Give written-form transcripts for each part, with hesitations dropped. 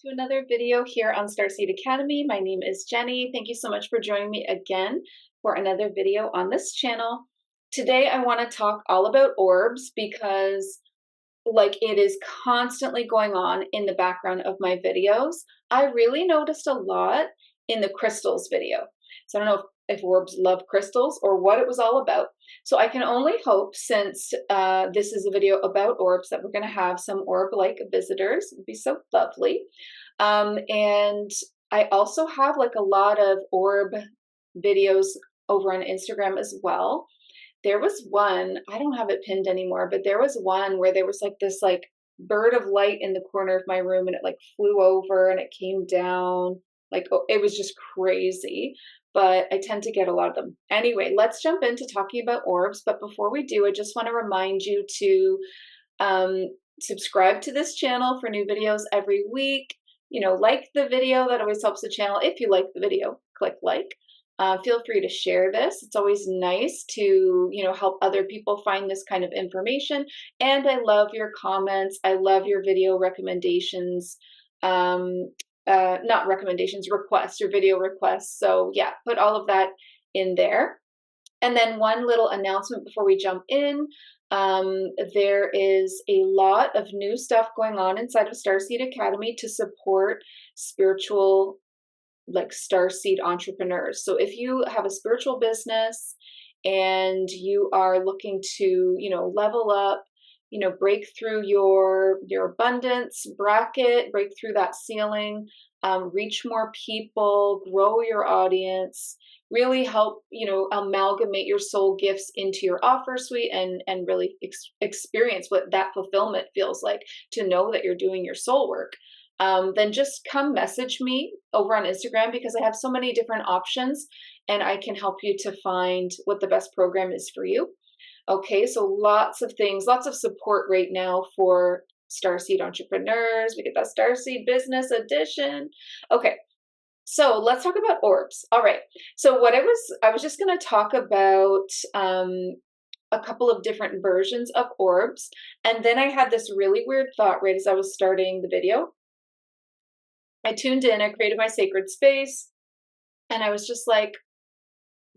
To another video here on Starseed Academy. My name is Jenny. Thank you so much for joining me again for another video on this channel. Today I want to talk all about orbs because it is constantly going on in the background of my videos. I really noticed a lot in the crystals video. So I don't know if orbs love crystals or what it was all about. So I can only hope, since this is a video about orbs, that we're going to have some orb-like visitors. It would be so lovely. And I also have a lot of orb videos over on Instagram as well. There was one, I don't have it pinned anymore, but there was one where there was this bird of light in the corner of my room, and it flew over and it came down. It was just crazy, but I tend to get a lot of them. Anyway, let's jump into talking about orbs. But before we do, I just want to remind you to subscribe to this channel for new videos every week. Like the video, that always helps the channel. If you like the video, click like. Feel free to share this. It's always nice to, help other people find this kind of information. And I love your comments. I love your video recommendations. Not recommendations, requests, your video requests. So yeah, put all of that in there. And then one little announcement before we jump in. There is a lot of new stuff going on inside of Starseed Academy to support spiritual starseed entrepreneurs. So if you have a spiritual business and you are looking to, level up, break through your abundance bracket, break through that ceiling, reach more people, grow your audience, really help, amalgamate your soul gifts into your offer suite and really experience what that fulfillment feels like, to know that you're doing your soul work. Then just come message me over on Instagram, because I have so many different options and I can help you to find what the best program is for you. Okay, so lots of things, lots of support right now for Starseed entrepreneurs. We get that Starseed Business Edition. Okay, so let's talk about orbs. All right, so I was just going to talk about a couple of different versions of orbs, and then I had this really weird thought right as I was starting the video. I tuned in, I created my sacred space, and I was just like,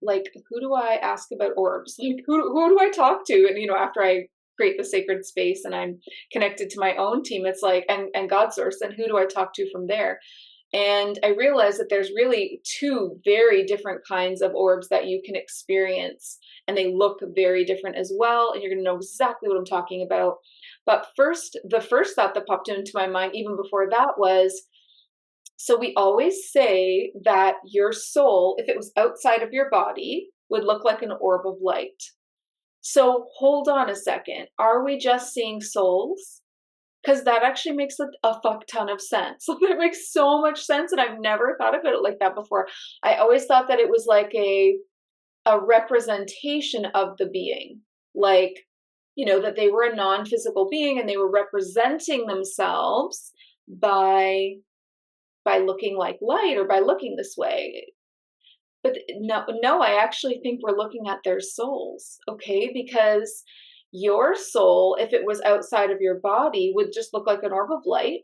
who do I ask about orbs? Who do I talk to? And, after I create the sacred space and I'm connected to my own team, it's and God source, and who do I talk to from there? And I realized that there's really two very different kinds of orbs that you can experience, and they look very different as well. And you're going to know exactly what I'm talking about. But the first thought that popped into my mind, even before that, was, so we always say that your soul, if it was outside of your body, would look like an orb of light. So hold on a second. Are we just seeing souls? Because that actually makes a fuck ton of sense. That makes so much sense, and I've never thought about it like that before. I always thought that it was like a representation of the being, that they were a non-physical being and they were representing themselves by looking like light, or by looking this way. But no, I actually think we're looking at their souls, okay? Because your soul, if it was outside of your body, would just look like an orb of light,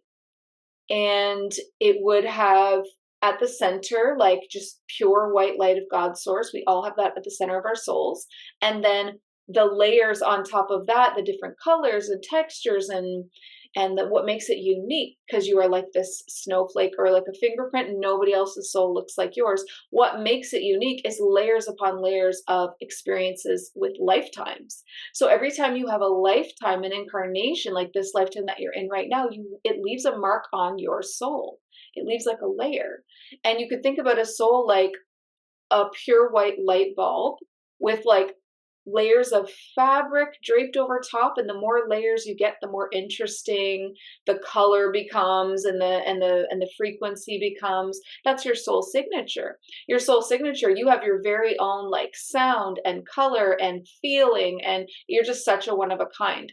and it would have at the center, just pure white light of God's source. We all have that at the center of our souls. And then the layers on top of that, the different colors and textures and what makes it unique, because you are like this snowflake or like a fingerprint, and nobody else's soul looks like yours. What makes it unique is layers upon layers of experiences with lifetimes. So every time you have a lifetime, an incarnation like this lifetime that you're in right now, it leaves a mark on your soul. It leaves like a layer. And you could think about a soul like a pure white light bulb with layers of fabric draped over top, and the more layers you get, the more interesting the color becomes, and the frequency becomes. That's your soul signature. Your soul signature, you have your very own sound and color and feeling, and you're just such a one of a kind.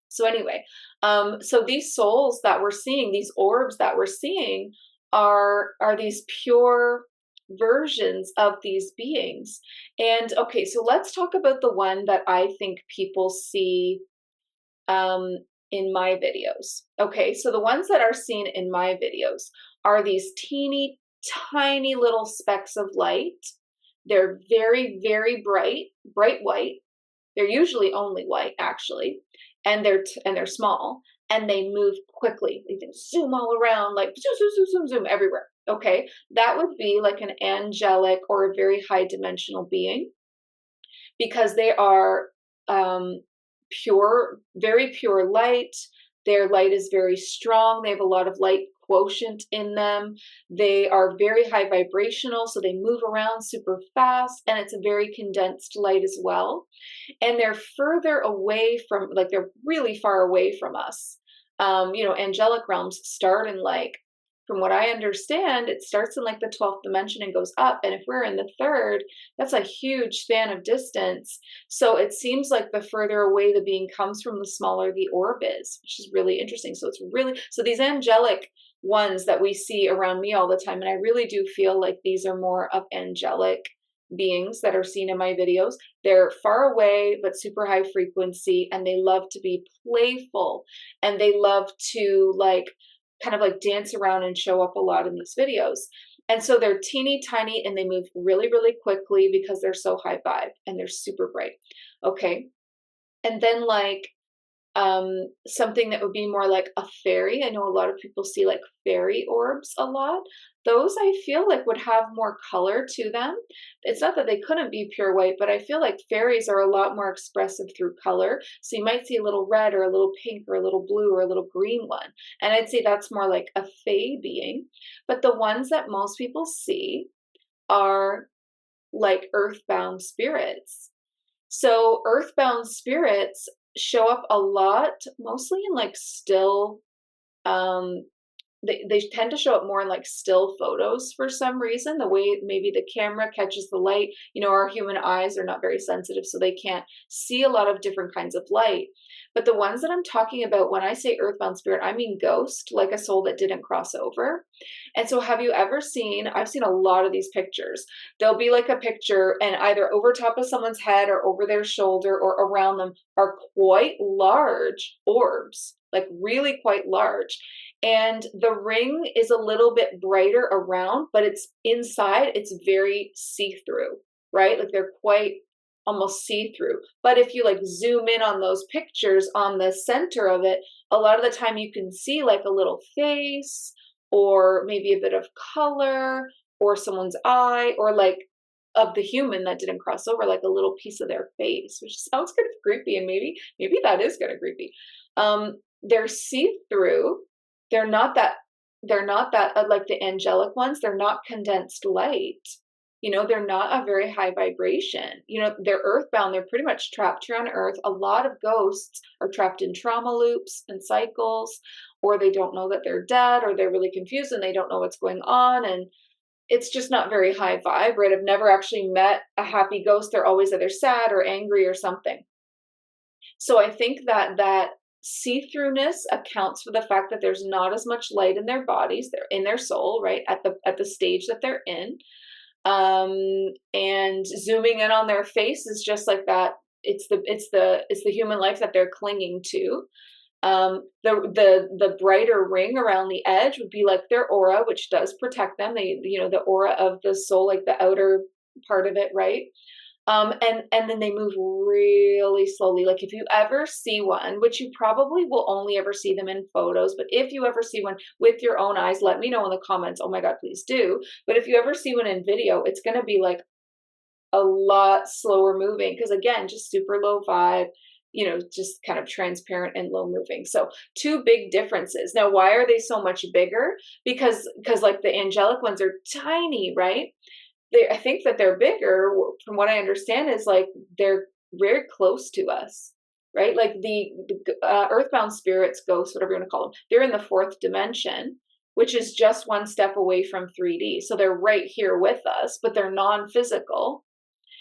So anyway, so these souls that we're seeing, these orbs that we're seeing, are these pure versions of these beings. And okay, so let's talk about the one that I think people see in my videos. Okay, so the ones that are seen in my videos are these teeny tiny little specks of light. They're very, very bright, bright white. They're usually only white, actually, and they're small, and they move quickly. They can zoom all around, like zoom, zoom, zoom, zoom, zoom everywhere. Okay, that would be like an angelic or a very high dimensional being, because they are pure, very pure light. Their light is very strong. They have a lot of light quotient in them. They are very high vibrational, so they move around super fast, and it's a very condensed light as well. And they're further away from, like, they're really far away from us. Angelic realms start in, like, from what I understand, it starts in like the 12th dimension and goes up. And if we're in the third, that's a huge span of distance. So it seems like the further away the being comes from, the smaller the orb is, which is really interesting. So it's really, so these angelic ones that we see around me all the time, and I really do feel like these are more of angelic beings that are seen in my videos. They're far away, but super high frequency, and they love to be playful, and they love to, like, kind of like dance around and show up a lot in these videos. And so they're teeny tiny, and they move really, really quickly because they're so high vibe and they're super bright. Okay. And then, like, something that would be more like a fairy. I know a lot of people see like fairy orbs a lot. Those I feel like would have more color to them. It's not that they couldn't be pure white, but I feel like fairies are a lot more expressive through color. So you might see a little red or a little pink or a little blue or a little green one. And I'd say that's more like a fae being. But the ones that most people see are like earthbound spirits. So earthbound spirits show up a lot, mostly in like still, um, they tend to show up more in like still photos for some reason, the way maybe the camera catches the light. Our human eyes are not very sensitive, so they can't see a lot of different kinds of light. But the ones that I'm talking about, when I say earthbound spirit, I mean ghost, like a soul that didn't cross over. And so have you ever seen, I've seen a lot of these pictures. There'll be like a picture, and either over top of someone's head or over their shoulder or around them are quite large orbs, like really quite large. And the ring is a little bit brighter around, but it's inside, it's very see-through, right? Like they're quite almost see-through. But if you like zoom in on those pictures on the center of it, a lot of the time you can see like a little face, or maybe a bit of color, or someone's eye, or like of the human that didn't cross over, like a little piece of their face, which sounds kind of creepy, and maybe that is kind of creepy. They're see-through. They're not that like the angelic ones. They're not condensed light. They're not a very high vibration. They're earthbound. They're pretty much trapped here on earth. A lot of ghosts are trapped in trauma loops and cycles, or they don't know that they're dead, or they're really confused and they don't know what's going on. And it's just not very high vibe, right? I've never actually met a happy ghost. They're always either sad or angry or something. So I think that see-throughness accounts for the fact that there's not as much light in their bodies, they're in their soul, right? At the stage that they're in. And zooming in on their face is just like that. It's the human life that they're clinging to. The brighter ring around the edge would be like their aura, which does protect them. The aura of the soul, like the outer part of it, right? And then they move really slowly. Like if you ever see one, which you probably will only ever see them in photos, but if you ever see one with your own eyes, let me know in the comments. Oh my God, please do. But if you ever see one in video, it's going to be like a lot slower moving, because again, just super low vibe, just kind of transparent and low moving. So two big differences. Now, why are they so much bigger? Because like the angelic ones are tiny, right? I think that they're bigger, from what I understand, is like they're very close to us, right? Like the earthbound spirits, ghosts, whatever you want to call them, they're in the fourth dimension, which is just one step away from 3D. So they're right here with us, but they're non-physical.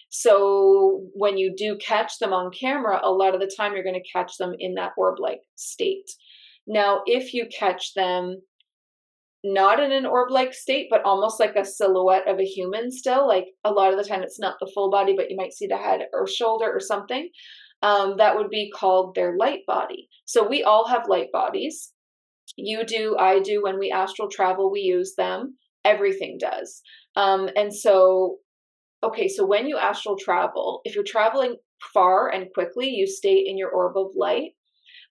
So when you do catch them on camera, a lot of the time you're going to catch them in that orb-like state. Now, if you catch them not in an orb-like state, but almost like a silhouette of a human still, like a lot of the time it's not the full body, but you might see the head or shoulder or something. that would be called their light body. So we all have light bodies. You do, I do. When we astral travel, we use them. Everything does. And so, okay, so when you astral travel, if you're traveling far and quickly, you stay in your orb of light.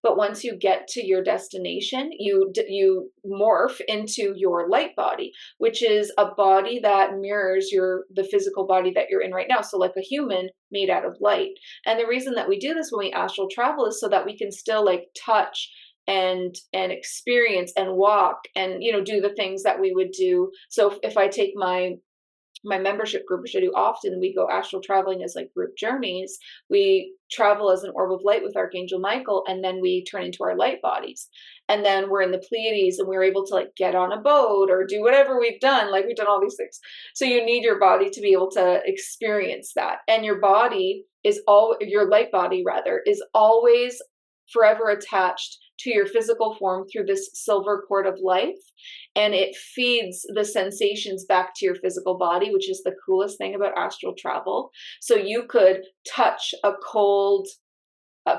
But once you get to your destination, you morph into your light body, which is a body that mirrors the physical body that you're in right now. So like a human made out of light. And the reason that we do this when we astral travel is so that we can still like touch and experience and walk and do the things that we would do. So if I take my membership group, which I do often, we go astral traveling as like group journeys. We travel as an orb of light with Archangel Michael, and then we turn into our light bodies. And then we're in the Pleiades and we're able to like get on a boat or do whatever we've done. Like we've done all these things. So you need your body to be able to experience that. And your body is your light body rather, is always forever attached to your physical form through this silver cord of life, and it feeds the sensations back to your physical body, which is the coolest thing about astral travel. So you could touch a cold,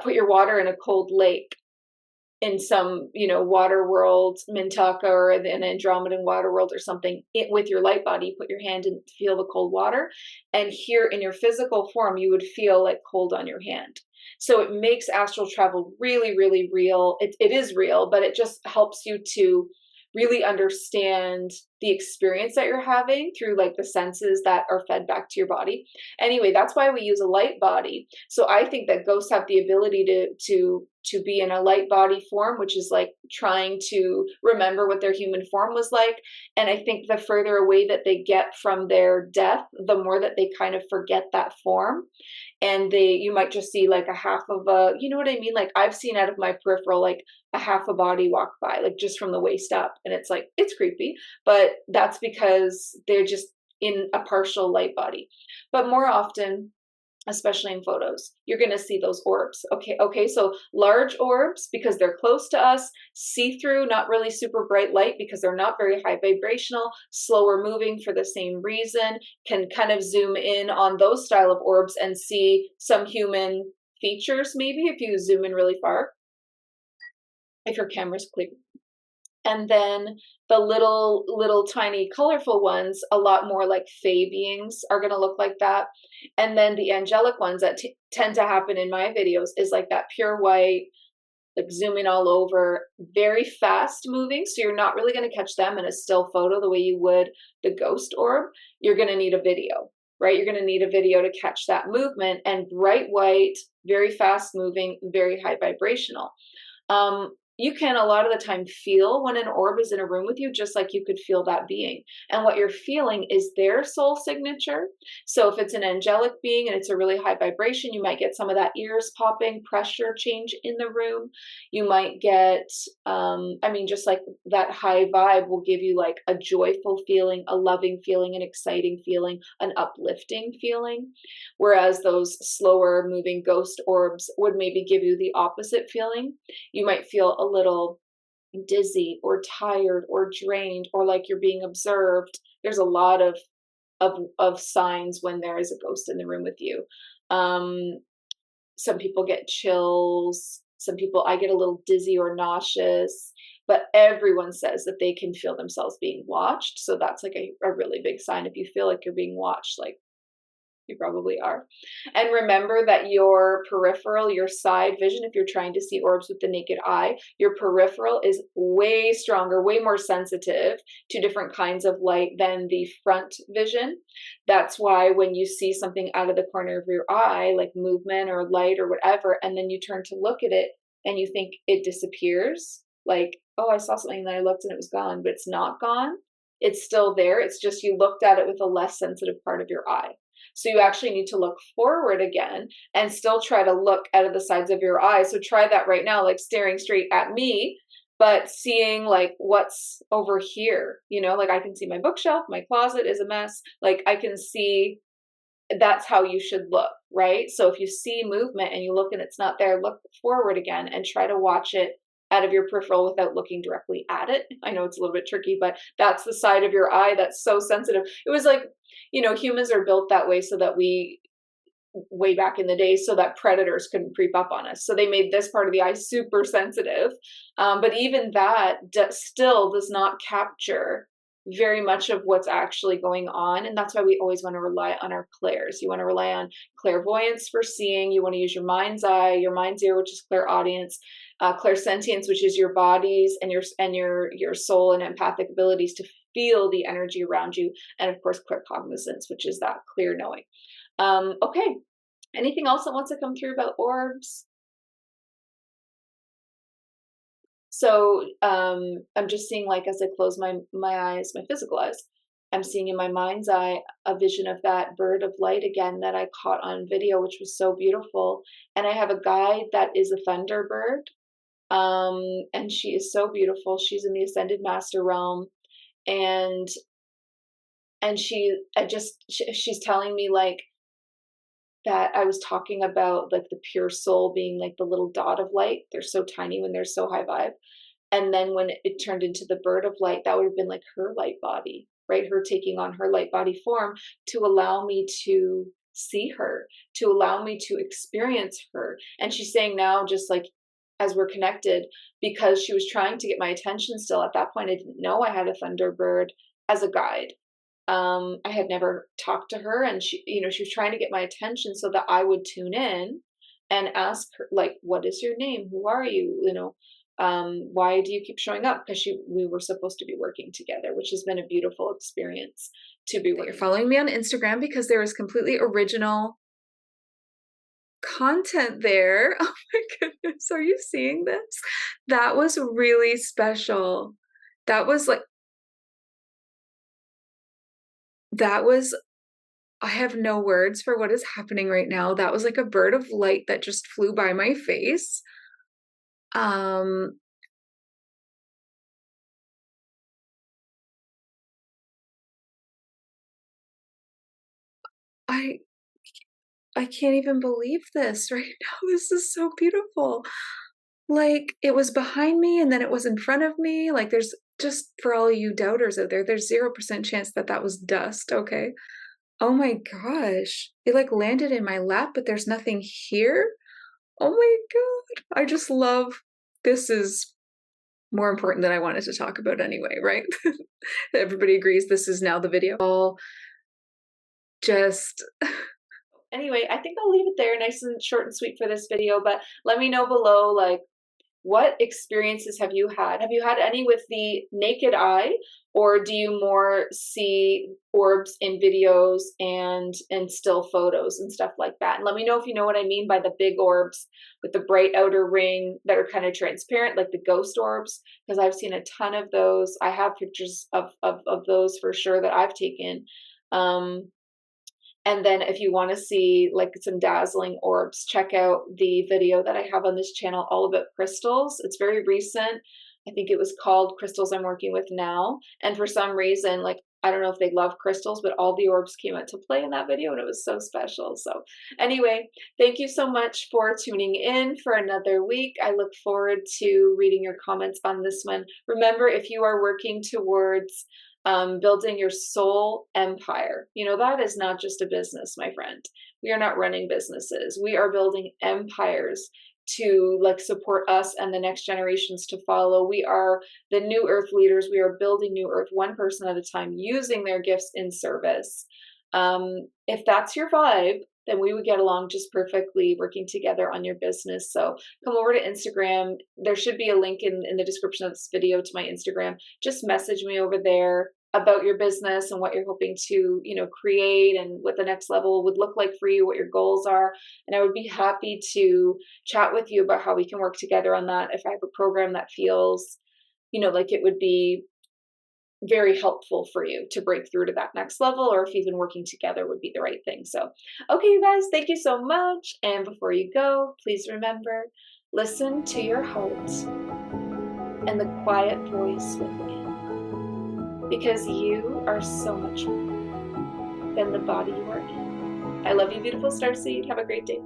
put your water in a cold lake in some, water world, Mintaka or an Andromedan water world or something, with your light body, put your hand and feel the cold water. And here in your physical form, you would feel like cold on your hand. So it makes astral travel really, really real. It is real, but it just helps you to really understand the experience that you're having through like the senses that are fed back to your body. Anyway, that's why we use a light body. So I think that ghosts have the ability to be in a light body form, which is like trying to remember what their human form was like. And I think the further away that they get from their death, the more that they kind of forget that form. And you might just see like a half of you know what I mean? Like I've seen out of my peripheral, like a half a body walk by, like just from the waist up. And it's like, it's creepy, but that's because they're just in a partial light body. But more often, especially in photos, you're going to see those orbs. Okay, so large orbs because they're close to us, see-through, not really super bright light because they're not very high vibrational, slower moving for the same reason, can kind of zoom in on those style of orbs and see some human features maybe if you zoom in really far, if your camera's clear. And then the little tiny colorful ones, a lot more like fae beings are going to look like that. And then the angelic ones that tend to happen in my videos is like that pure white, like zooming all over, very fast moving. So you're not really going to catch them in a still photo the way you would the ghost orb. You're going to need a video, right? You're going to need a video to catch that movement, and bright white, very fast moving, very high vibrational. You can a lot of the time feel when an orb is in a room with you, just like you could feel that being. And what you're feeling is their soul signature. So if it's an angelic being and it's a really high vibration, you might get some of that ears popping, pressure change in the room. You might get, just like that high vibe will give you like a joyful feeling, a loving feeling, an exciting feeling, an uplifting feeling. Whereas those slower moving ghost orbs would maybe give you the opposite feeling. You might feel a little dizzy or tired or drained or like you're being observed. There's a lot of signs when there is a ghost in the room with you. Some people get chills. I get a little dizzy or nauseous, but everyone says that they can feel themselves being watched. So that's like a really big sign. If you feel like you're being watched, like you probably are. And remember that your peripheral, your side vision, if you're trying to see orbs with the naked eye, your peripheral is way stronger, way more sensitive to different kinds of light than the front vision. That's why when you see something out of the corner of your eye, like movement or light or whatever, and then you turn to look at it and you think it disappears, like, oh, I saw something and I looked and it was gone, but it's not gone. It's still there. It's just you looked at it with a less sensitive part of your eye. So you actually need to look forward again and still try to look out of the sides of your eyes. So try that right now, like staring straight at me, but seeing like what's over here, like I can see my bookshelf, my closet is a mess. Like I can see, that's how you should look, right? So if you see movement and you look and it's not there, look forward again and try to watch it out of your peripheral without looking directly at it. I know it's a little bit tricky, but that's the side of your eye that's so sensitive. It was like, humans are built that way so that we way back in the day so that predators couldn't creep up on us. So they made this part of the eye super sensitive. But even that still does not capture very much of what's actually going on. And that's why we always want to rely on our clairs. You want to rely on clairvoyance for seeing. You want to use your mind's eye, your mind's ear, which is clairaudience, clairsentience, which is your body's and your soul and empathic abilities to feel the energy around you, and of course claircognizance, which is that clear knowing. Okay, anything else that wants to come through about orbs? So I'm just seeing, like, as I close my eyes, my physical eyes, I'm seeing in my mind's eye a vision of that bird of light again that I caught on video, which was so beautiful. And I have a guide that is a thunderbird, and she is so beautiful. She's in the ascended master realm, and she's telling me, like, that I was talking about, like, the pure soul being like the little dot of light. They're so tiny when they're so high vibe. And then when it turned into the bird of light, that would have been like her light body, right? Her taking on her light body form to allow me to see her, to allow me to experience her. And she's saying now, just like as we're connected, because she was trying to get my attention still. At that point, I didn't know I had a thunderbird as a guide. I had never talked to her, and she was trying to get my attention so that I would tune in and ask her, like, what is your name? Who are you? Why do you keep showing up? Because we were supposed to be working together, which has been a beautiful experience to be working. You're following me on Instagram because there is completely original content there. Oh my goodness. Are you seeing this? That was really special. That was I have no words for what is happening right now. That was like a bird of light that just flew by my face. I can't even believe this right now. This is so beautiful. Like, it was behind me and then it was in front of me. Like, there's just, for all you doubters out there, there's 0% chance that that was dust, okay? Oh my gosh. It like landed in my lap, but there's nothing here. Oh my God. I just love, this is more important than I wanted to talk about anyway, right? Everybody agrees this is now the video. All just anyway, I think I'll leave it there, nice and short and sweet for this video, but let me know below, like, what experiences have you had? Have you had any with the naked eye, or do you more see orbs in videos and still photos and stuff like that? And let me know if you know what I mean by the big orbs with the bright outer ring that are kind of transparent, like the ghost orbs, because I've seen a ton of those. I have pictures of those for sure that I've taken. And then if you want to see like some dazzling orbs, check out the video that I have on this channel all about crystals. It's very recent. I think it was called Crystals I'm Working With Now. And for some reason, like, I don't know if they love crystals, but all the orbs came out to play in that video and it was so special. So anyway, thank you so much for tuning in for another week. I look forward to reading your comments on this one. Remember, if you are working towards building your soul empire. That is not just a business, my friend. We are not running businesses. We are building empires to like support us and the next generations to follow. We are the new earth leaders. We are building new earth one person at a time, using their gifts in service. If that's your vibe, then we would get along just perfectly working together on your business. So come over to Instagram. There should be a link in the description of this video to my Instagram. Just message me over there about your business and what you're hoping to, create, and what the next level would look like for you, what your goals are. And I would be happy to chat with you about how we can work together on that. If I have a program that feels, like it would be very helpful for you to break through to that next level, or if even working together would be the right thing. So, okay, you guys, thank you so much. And before you go, please remember, listen to your heart and the quiet voice within, because you are so much more than the body you are in. I love you, beautiful starseed. Have a great day.